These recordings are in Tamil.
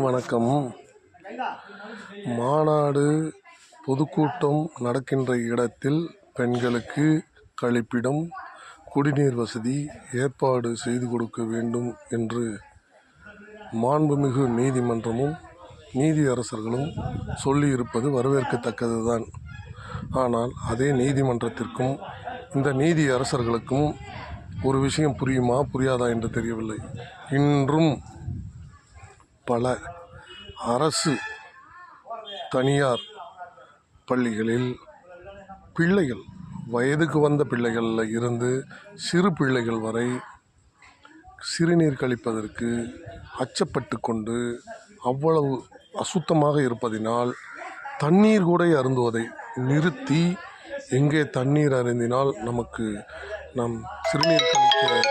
வணக்கம். மாநாடு பொதுக்கூட்டம் நடக்கின்ற இடத்தில் பெண்களுக்கு கழிப்பிடம், குடிநீர் வசதி ஏற்பாடு செய்து கொடுக்க வேண்டும் என்று மாண்புமிகு நீதிமன்றமும் நீதியரசர்களும் சொல்லியிருப்பது வரவேற்கத்தக்கதுதான். ஆனால் அதே நீதிமன்றத்திற்கும் இந்த நீதியரசர்களுக்கும் ஒரு விஷயம் புரியுமா புரியாதா என்று தெரியவில்லை. இன்றும் பல அரசு தனியார் பள்ளிகளில் பிள்ளைகள், வயதுக்கு வந்த பிள்ளைகளில் இருந்து சிறு பிள்ளைகள் வரை சிறுநீர் கழிப்பதற்கு அச்சப்பட்டு கொண்டு அவ்வளவு அசுத்தமாக இருப்பதினால் தண்ணீர் கூட அருந்துவதை நிறுத்தி, எங்கே தண்ணீர் அருந்தினால் நாம் சிறுநீர் கழிக்க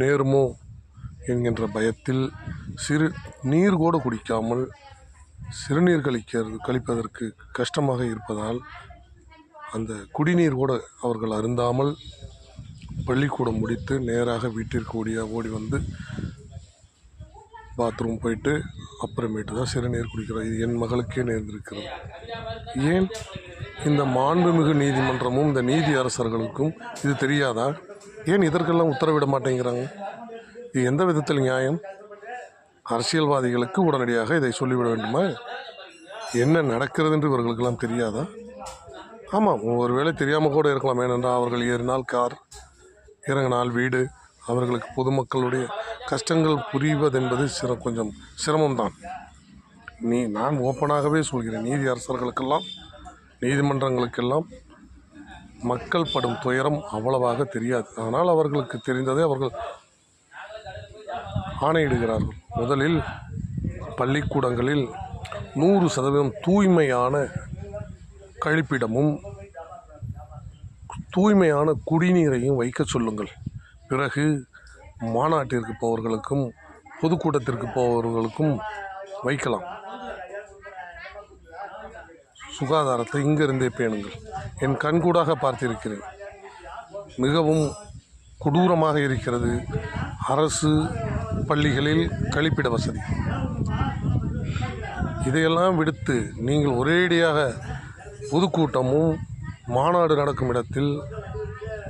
நேருமோ என்கின்ற பயத்தில் சிறு நீர் கூட குடிக்காமல் சிறுநீர் கழிப்பதற்கு கஷ்டமாக இருப்பதால் அந்த குடிநீர் கூட அவர்கள் அருந்தாமல் பள்ளிக்கூடம் முடித்து நேராக வீட்டிற்கு ஓடி வந்து பாத்ரூம் போயிட்டு அப்புறமேட்டு தான் சிறுநீர் குடிக்கிறார். இது என் மகளுக்கே நேர்ந்திருக்கிறது. ஏன் இந்த மாண்புமிகு நீதிமன்றமும் இந்த நீதி அரசர்களுக்கும் இது தெரியாதா? ஏன் இதற்கெல்லாம் உத்தரவிட மாட்டேங்கிறாங்க? இது எந்த விதத்தில் நியாயம்? அரசியல்வாதிகளுக்கு உடனடியாக இதை சொல்லிவிட வேண்டுமா? என்ன நடக்கிறது என்று இவர்களுக்கெல்லாம் தெரியாதா? ஆமாம், ஒருவேளை தெரியாமல் கூட இருக்கலாம். ஏனென்றால் அவர்கள் ஏறினால் கார், இறங்கினால் வீடு, அவர்களுக்கு பொதுமக்களுடைய கஷ்டங்கள் புரிவதென்பது கொஞ்சம் சிரமம்தான். நான் ஓப்பனாகவே சொல்கிறேன், நீதி அரசர்களுக்கெல்லாம் நீதிமன்றங்களுக்கெல்லாம் மக்கள் படும் துயரம் அவ்வளவாக தெரியாது. ஆனால் அவர்களுக்கு தெரிந்ததை அவர்கள் ஆணையிடுகிறார்கள். முதலில் பள்ளிக்கூடங்களில் 100% தூய்மையான கழிப்பிடமும் தூய்மையான குடிநீரையும் வைக்க சொல்லுங்கள். பிறகு மாநாட்டிற்கு போவர்களுக்கும் பொதுக்கூட்டத்திற்கு போவர்களுக்கும் வைக்கலாம். சுகாதாரத்தை இங்கிருந்தே பேணுங்கள். என் கண்கூடாக பார்த்திருக்கிறேன். மிகவும் கொடூரமாக இருக்கிறது அரசு பள்ளிகளில் கழிப்பிட வசதி. இதையெல்லாம் விடுத்து நீங்கள் ஒரேடியாக பொதுக்கூட்டமும் மாநாடு நடக்கும் இடத்தில்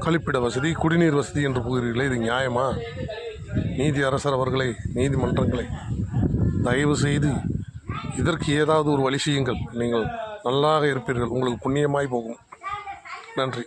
கழிப்பிட வசதி, குடிநீர் வசதி என்று கூறுகிறீர்களே, இது நியாயமா? நீதி அரசர் அவர்களை, நீதிமன்றங்களை தயவு செய்து இதற்கு ஏதாவது ஒரு வழி செய்யுங்கள். நீங்கள் நல்லாக இருப்பீர்கள். உங்களுக்கு புண்ணியமாய் போகும். நன்றி.